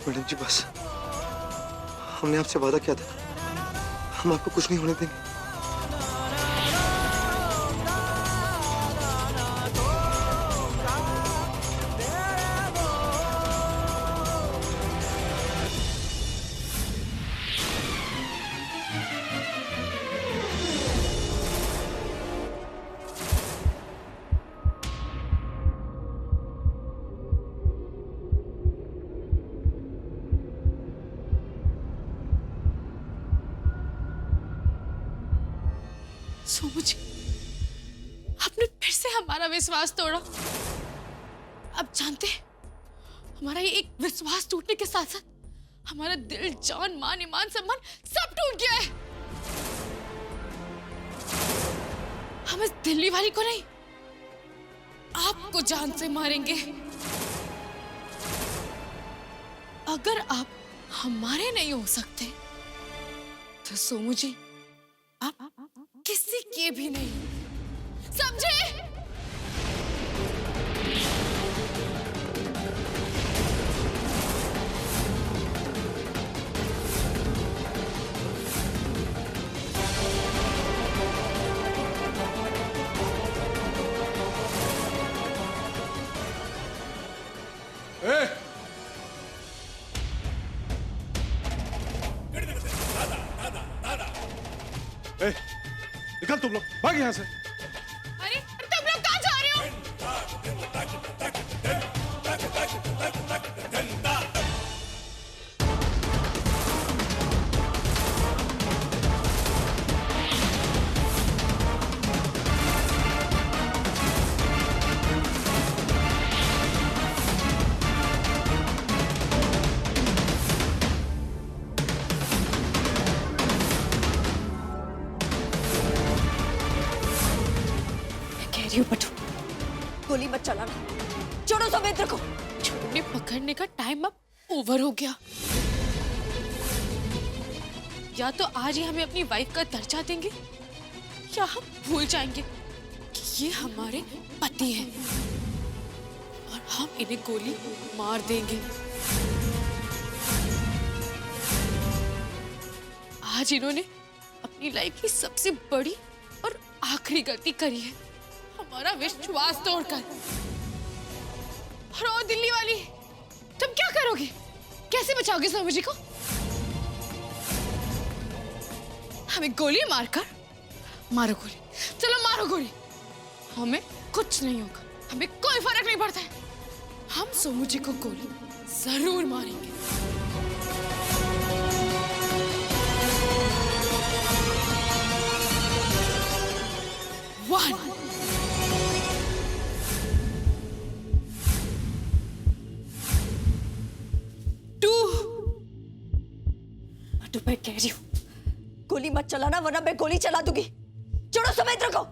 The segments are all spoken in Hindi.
मैडम जी बस, हमने आपसे वादा किया था, हम आपको कुछ नहीं होने देंगे। सोमू जी, आपने फिर से हमारा विश्वास तोड़ा। आप जानते हैं, हमारा ये एक विश्वास टूटने के साथ साथ हमारा दिल, जान, मान, ईमान, सम्मान सब टूट गया है। हम इस दिल्ली वाली को नहीं, आपको जान से मारेंगे। अगर आप हमारे नहीं हो सकते तो सोमू जी आप किसी के भी नहीं, समझे? निकल तुम लोग, भाग यहाँ से। अरे तुम लोग कहाँ जा रहे हो? बटू, गोली मत चलाना, छोड़ो सौमित्र को। छोड़ने पकड़ने का टाइम अब ओवर हो गया। या तो आज ही हमें अपनी वाइफ का दर्जा देंगे या हम भूल जाएंगे कि ये हमारे पति हैं और हम इन्हें गोली मार देंगे। आज इन्होंने अपनी लाइफ की सबसे बड़ी और आखिरी गलती करी है, हमारा विश्वास तोड़कर। और ओ दिल्ली वाली, तुम क्या करोगे? कैसे बचाओगे सोमू जी को? हमें गोली मारकर, मारो गोली, चलो मारो गोली, हमें कुछ नहीं होगा, हमें कोई फर्क नहीं पड़ता है। हम सोमू जी को गोली जरूर मारेंगे। वन, मैं कह रही हूँ, गोली मत चलाना वरना मैं गोली चला दूंगी। छोड़ो सौमित्र को।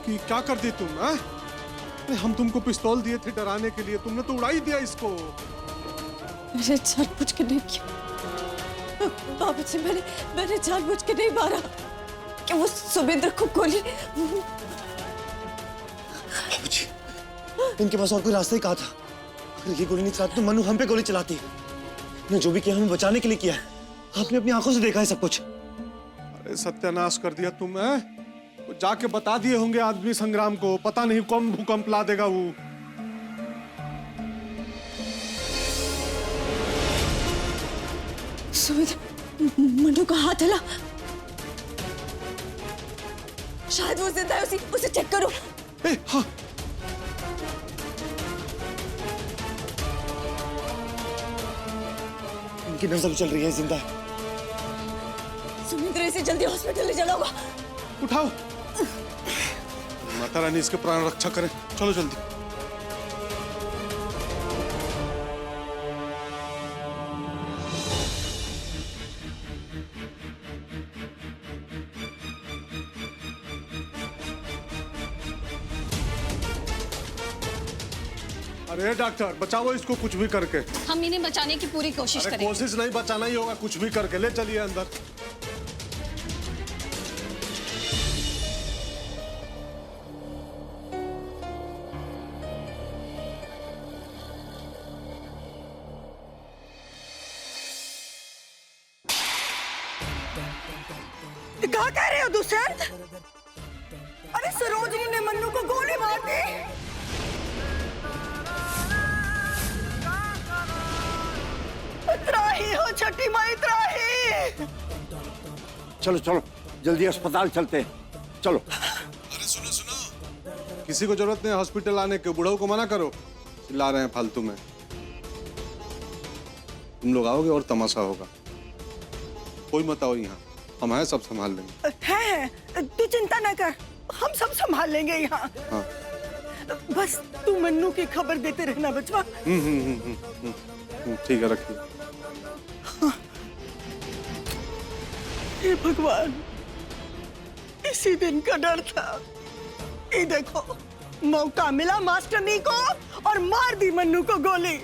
कि क्या कर दी तुम? हाँ? हम तुमको पिस्तौल दिए थे डराने के लिए, तुमने तो उड़ा ही दिया इसको। मेरे सर कुछ के नहीं किया, बाबूजी मैंने जानबूझ के नहीं मारा कि वो सुमिंद्र को गोली। बाबूजी, इनके पास और कोई रास्ता ही कहा था। अगर ये गोली नहीं चलाती तो मनु हम पे गोली चलाती। ने जो भी किया हमें बचाने के लिए किया है। आपने अपनी आंखों से देखा है सब कुछ। अरे सत्यानाश कर दिया तुम है। वो जाके बता दिए होंगे आदमी संग्राम को, पता नहीं कौन भूकंप ला देगा वो। सुमित, मनु का हाथ हिला, शायद वो जिंदा है। उसे चेक करो। हाँ। इनकी नब्ज चल रही है, जिंदा है। सुमिंद्र, इसे जल्दी हॉस्पिटल ले चलो। उठाओ। माता रानी इसके प्राण रक्षा करें। चलो जल्दी। अरे डॉक्टर, बचाओ इसको कुछ भी करके। हम इन्हें बचाने की पूरी कोशिश अरे करेंगे। कोशिश नहीं, बचाना ही होगा कुछ भी करके। ले चलिए अंदर। क्या कह रहे हो दुष्यंत? अरे सरोजनी ने मन्नू को गोली मार दी। त्राही हो छठी माई, त्राही। चलो चलो जल्दी अस्पताल चलते हैं, चलो। अरे सुनो सुनो, किसी को जरूरत नहीं हॉस्पिटल आने के। बुढ़ाऊ को मना करो, चिल्ला रहे हैं फालतू में। तुम लोग आओगे और तमाशा होगा। कोई मत आओ यहाँ, हम हैं, सब संभाल लेंगे। है, तू चिंता न कर, हम सब संभाल लेंगे यहाँ। हाँ। बस तू मन्नू की खबर देते रहना बचवा। ठीक है, रखिए। हे भगवान, इसी दिन का डर था। ये देखो, मौका मिला मास्टरनी को और मार दी मन्नू को गोली।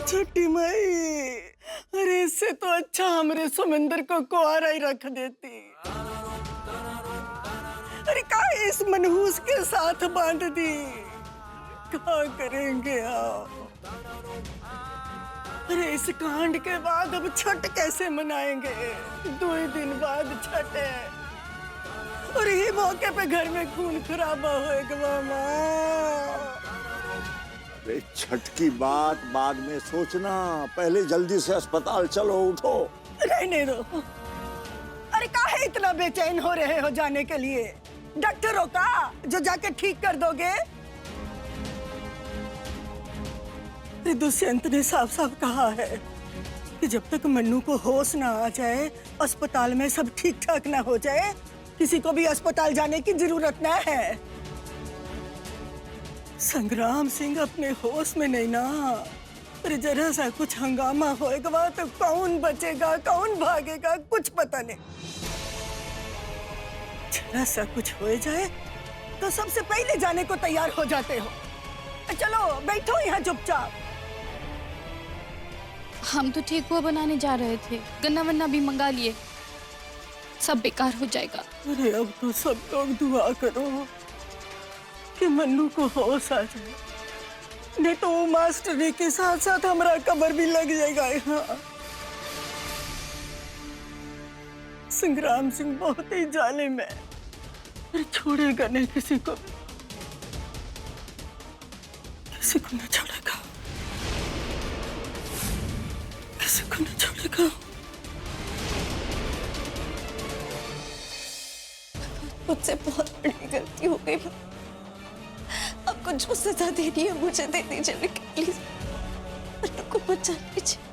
छुट्टी माई, अरे इससे तो अच्छा हमरे सुमिंदर को कुआरा ही रख देती। अरे काहे इस मनहूस के साथ बांध दी। क्या करेंगे आप? अरे इस कांड के बाद अब छठ कैसे मनाएंगे? 2 ही दिन बाद छठ है और ये मौके पे घर में खून खराबा होएगा। माँ, अरे छठ की बात बाद में सोचना, पहले जल्दी से अस्पताल चलो। उठो। रहने दो। अरे काहे इतना बेचैन हो रहे हो जाने के लिए? डॉक्टरों का जो जाके ठीक कर दोगे। दुष्यंत ने साफ साफ कहा है कि जब तक मन्नू को होश ना आ जाए, अस्पताल में सब ठीक ठाक ना हो जाए, किसी को भी अस्पताल जाने की जरूरत ना है। संग्राम सिंह अपने होश में नहीं ना। अरे जरा सा कुछ हंगामा होएगा तो कौन बचेगा, कौन भागेगा, कुछ पता नहीं। जरा सा कुछ हो जाए तो सबसे पहले जाने को तैयार हो जाते हो। चलो बैठो यहाँ चुपचाप। हम तो ठेकुआ बनाने जा रहे थे, गन्ना वन्ना भी मंगा लिए, सब बेकार हो जाएगा। अरे अब तो सब लोग दुआ करो कि मन्नू को होश आ जाए, नहीं तो वो मास्टरी के साथ साथ हमारा कब्र भी लग जाएगा यहाँ। संग्राम सिंह बहुत ही जालिम है, अरे छोड़ेगा नहीं किसी को, किसी को नहीं छोड़ेगा, किसी को नहीं छोड़ेगा। मुझसे बहुत बड़ी गलती हो गई। आपको जो सजा देनी है मुझे दे दीजिए, लेकिन प्लीज मन्नू को बचा लीजिए।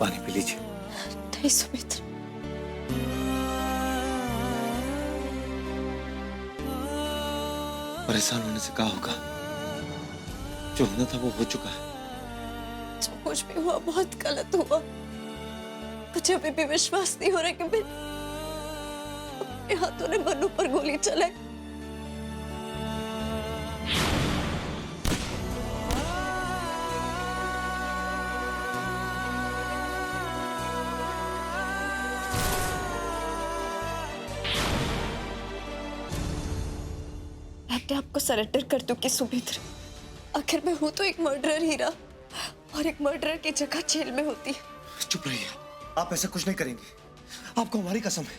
पानी पी लीजिए। नहीं सुमित्र, परेशान होने से क्या होगा? जो होना था वो हो चुका है। जो कुछ भी हुआ बहुत गलत हुआ। मुझे अभी भी विश्वास नहीं हो रहा कि मैं अपने हाथों ने मनु पर गोली चलाई। मैं अपने आप को सरेंडर कर दूं कि सुमित्र, आखिर मैं हूं तो एक मर्डरर हीरा, और एक मर्डरर की जगह जेल में होती है। चुप रहिए, आप ऐसा कुछ नहीं करेंगे। आपको हमारी कसम है।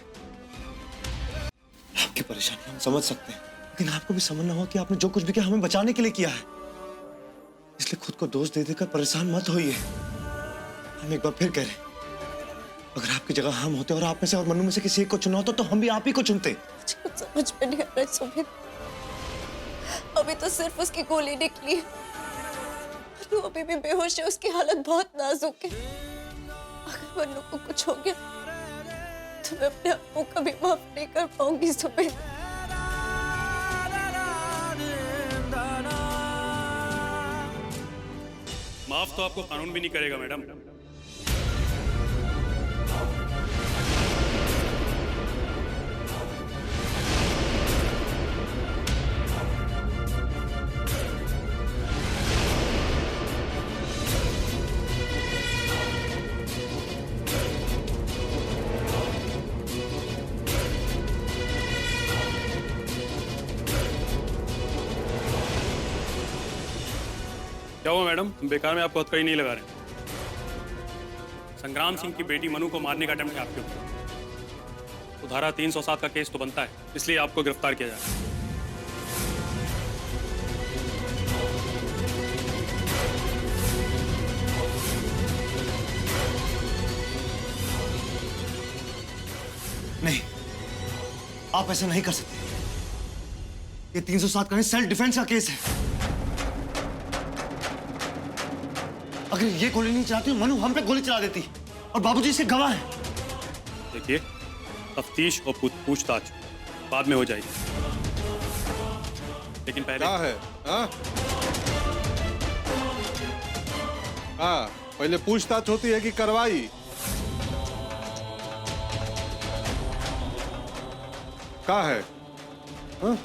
आपकी परेशानी हम समझ सकते हैं, लेकिन आपको भी समझना होगा कि आपने जो कुछ भी किया हमें बचाने के लिए किया है। इसलिए खुद को दोष दे देकर परेशान मत होइए। हम एक बार फिर कह रहे हैं, अगर आपकी जगह हम होते और आप में से और मनु में से किसी एक को चुना होता तो हम भी आप ही को चुनते। मुझे कुछ समझ में नहीं आ रहा है सुमित। अभी तो सिर्फ उसकी गोली निकली है, मनु अभी भी बेहोश है, उसकी हालत बहुत नाजुक है। अगर मनु को कुछ हो गया तो मैं अपने आप को कभी माफ नहीं कर पाऊंगी सुमित। माफ तो आपको कानून भी नहीं करेगा मैडम। क्या हुआ मैडम, हम बेकार में आपको हथकड़ी नहीं लगा रहे। संग्राम सिंह की बेटी मनु को मारने का अटेम्प्ट है आपके ऊपर। तो धारा 307 का केस तो बनता है, इसलिए आपको गिरफ्तार किया जाए। नहीं, आप ऐसा नहीं कर सकते। ये 307 का सेल्फ डिफेंस का केस है। अगर ये गोली नहीं चलाती मनु हम पे गोली चला देती, और बाबूजी इसके गवाह हैं। देखिए, तफ्तीश और पूछताछ बाद में हो जाएगी, लेकिन पहले क्या है? हाँ, पहले पूछताछ होती है कि कार्रवाई? क्या है? हाँ?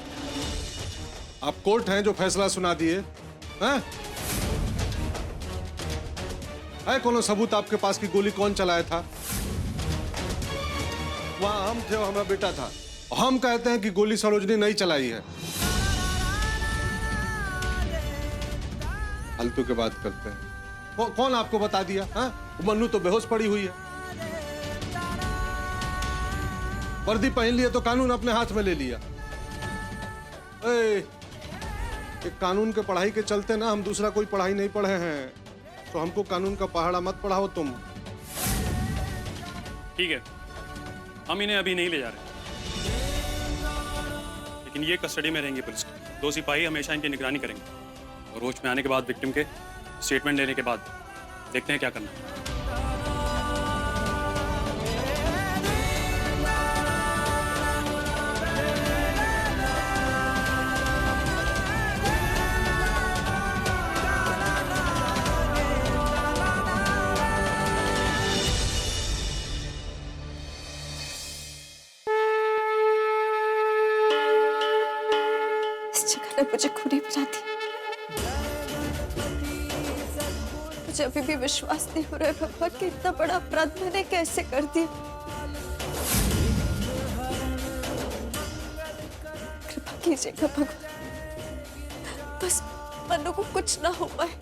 आप कोर्ट हैं जो फैसला सुना दिए? हाँ? है कोनो सबूत आपके पास की गोली कौन चलाया था? वहां हम थे और हमारा बेटा था। हम कहते हैं कि गोली सरोजनी नहीं चलाई है। फालतू की बात करते हैं। कौन आपको बता दिया? हाँ? मन्नू तो बेहोश पड़ी हुई है। वर्दी पहन लिया तो कानून अपने हाथ में ले लिया। एक कानून के पढ़ाई के चलते ना हम दूसरा कोई पढ़ाई नहीं पढ़े हैं, तो हमको कानून का पहाड़ा मत पढ़ाओ तुम। ठीक है, हम इन्हें अभी नहीं ले जा रहे, लेकिन ये कस्टडी में रहेंगे पुलिस की। 2 सिपाही हमेशा इनकी निगरानी करेंगे, और होश में आने के बाद विक्टिम के स्टेटमेंट लेने के बाद देखते हैं क्या करना है। मुझे खूनी बना दिया। मुझे अभी भी विश्वास नहीं हो रहा है भगवान कि इतना बड़ा अपराध मैंने कैसे कर दिया। कृपा कीजिएगा भगवान, बस मनु को कुछ ना हो पाए,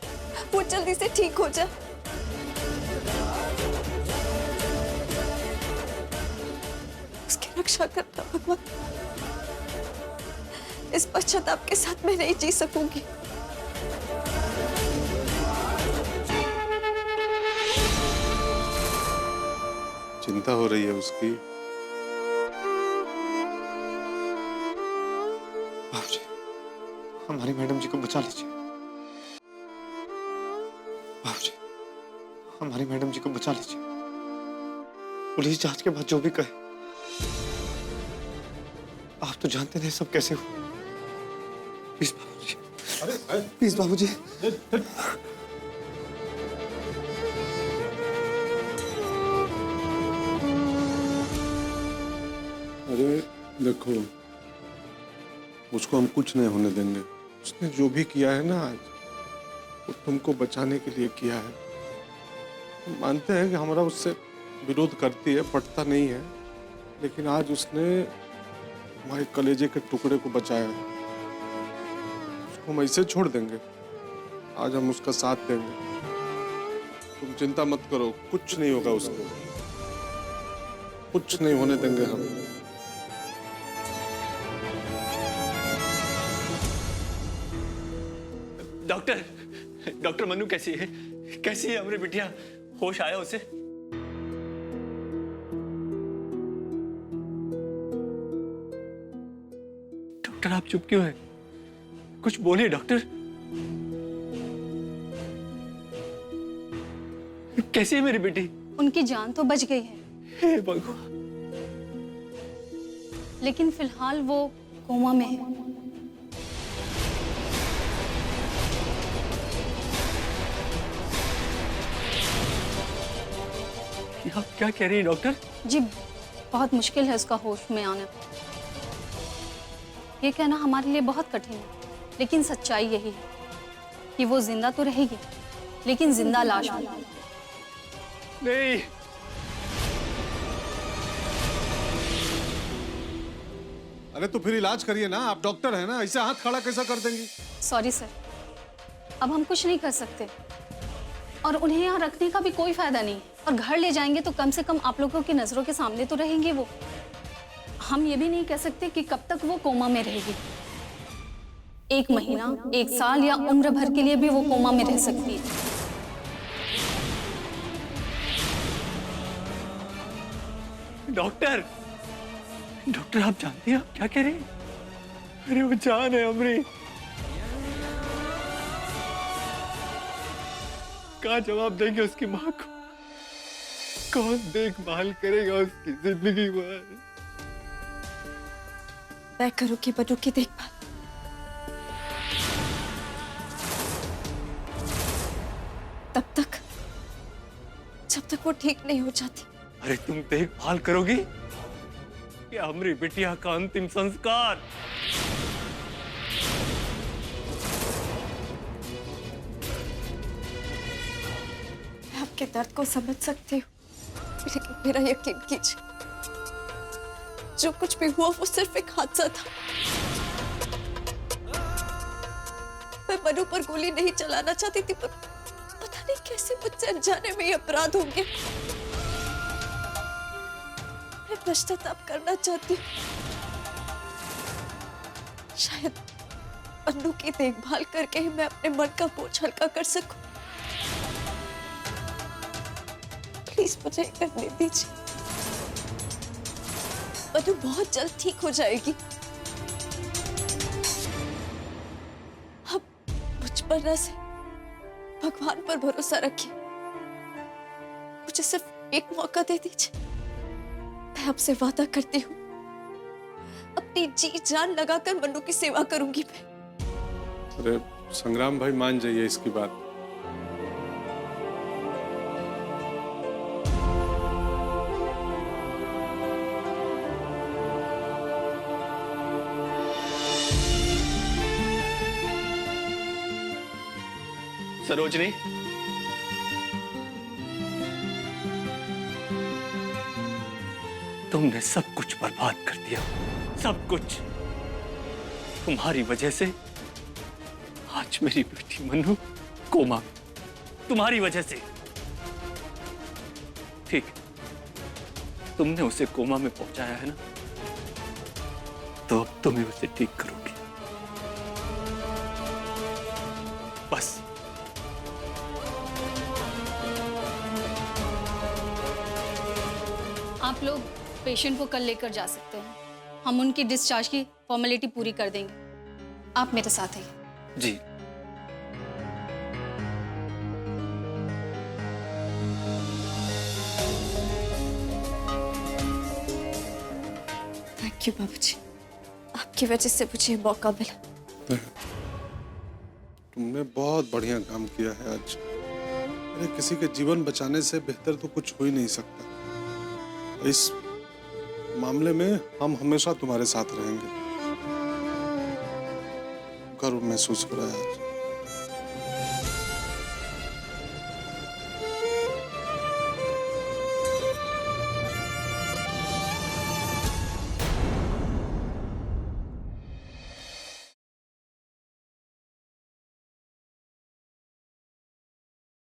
वो जल्दी से ठीक हो जाए। उसकी रक्षा करना भगवान। इस पश्चाताप के साथ मैं नहीं जी सकूंगी। चिंता हो रही है उसकी। बाबूजी, हमारी मैडम जी को बचा लीजिए। बाबूजी, हमारी मैडम जी को बचा लीजिए। पुलिस जांच के बाद जो भी कहे। आप तो जानते नहीं सब कैसे हुआ। प्लीज बाबूजी, प्लीज बाबूजी। अरे देखो, उसको हम कुछ नहीं होने देंगे। उसने जो भी किया है ना आज, वो तुमको बचाने के लिए किया है। हम मानते हैं कि हमारा उससे विरोध करती है, पटता नहीं है, लेकिन आज उसने हमारे कलेजे के टुकड़े को बचाया है। उसको हम ऐसे छोड़ देंगे? आज हम उसका साथ देंगे। तुम चिंता मत करो, कुछ नहीं होगा उसको, कुछ नहीं होने देंगे हम। डॉक्टर मनु कैसी है? कैसी है हमारी बिटिया? होश आया उसे? डॉक्टर आप चुप क्यों हैं? कुछ बोलिए डॉक्टर। कैसी है मेरी बेटी? उनकी जान तो बच गई है, हे भगवान। लेकिन फिलहाल वो कोमा में है। आप क्या कह रही हैं डॉक्टर? जी बहुत मुश्किल है उसका होश में आना। ये कहना हमारे लिए बहुत कठिन है, लेकिन सच्चाई यही है कि वो जिंदा तो रहेगी, लेकिन जिंदा लाश होगी। नहीं, अरे तो फिर इलाज करिए ना, आप डॉक्टर हैं ना, ऐसे हाथ खड़ा कैसा कर देंगी? सॉरी सर, अब हम कुछ नहीं कर सकते और उन्हें यहाँ रखने का भी कोई फायदा नहीं। और घर ले जाएंगे तो कम से कम आप लोगों की नजरों के सामने तो रहेंगे वो। हम ये भी नहीं कह सकते कि कब तक वो कोमा में रहेगी। 1 महीना, 1 साल या उम्र भर के लिए भी वो कोमा में रह सकती है। डॉक्टर डॉक्टर आप जानती हैं आप क्या कह रही हैं? अरे वो जान है हमारी। क्या जवाब देंगे उसकी माँ को? कौन देखभाल करेगा उसकी जिंदगी भर? मैं करूंगी बनु की देखभाल। तब तक जब तक वो ठीक नहीं हो जाती। अरे तुम देखभाल करोगी या हमारी बिटिया का अंतिम संस्कार? मैं आपके दर्द को समझ सकती हूँ, लेकिन मेरा यकीन कीजिए, जो कुछ भी हुआ वो सिर्फ एक हादसा था। मैं मनु पर गोली नहीं चलाना चाहती थी, पर पता नहीं कैसे मुझसे अनजाने में ये अपराध हो गया। मैं पश्चाताप करना चाहती हूँ। शायद मनु की देखभाल करके ही मैं अपने मन का बोझ हल्का कर सकूं। प्लीज मुझे करने दीजिए। मनु बहुत जल्द ठीक हो जाएगी। अब मुझ पर न से भगवान पर भरोसा रखिए। मुझे सिर्फ एक मौका दे दीजिए। मैं आपसे वादा करती हूँ, अपनी जी जान लगाकर मनु की सेवा करूंगी मैं। अरे संग्राम भाई मान जाइए इसकी बात। सरोजनी, तुमने सब कुछ बर्बाद कर दिया, सब कुछ। तुम्हारी वजह से आज मेरी बेटी मनु कोमा, तुम्हारी वजह से। ठीक, तुमने उसे कोमा में पहुंचाया है ना, तो अब तुम्हें उसे ठीक करोगी। बस आप लोग पेशेंट को कल लेकर जा सकते हैं। हम उनकी डिस्चार्ज की फॉर्मेलिटी पूरी कर देंगे। आप मेरे साथ आइए। जी। थैंक यू बाबूजी, आपकी वजह से मुझे मौका मिला। तुमने बहुत बढ़िया काम किया है आज। अरे किसी के जीवन बचाने से बेहतर तो कुछ हो ही नहीं सकता। इस मामले में हम हमेशा तुम्हारे साथ रहेंगे। गर्व महसूस हो रहा है आज।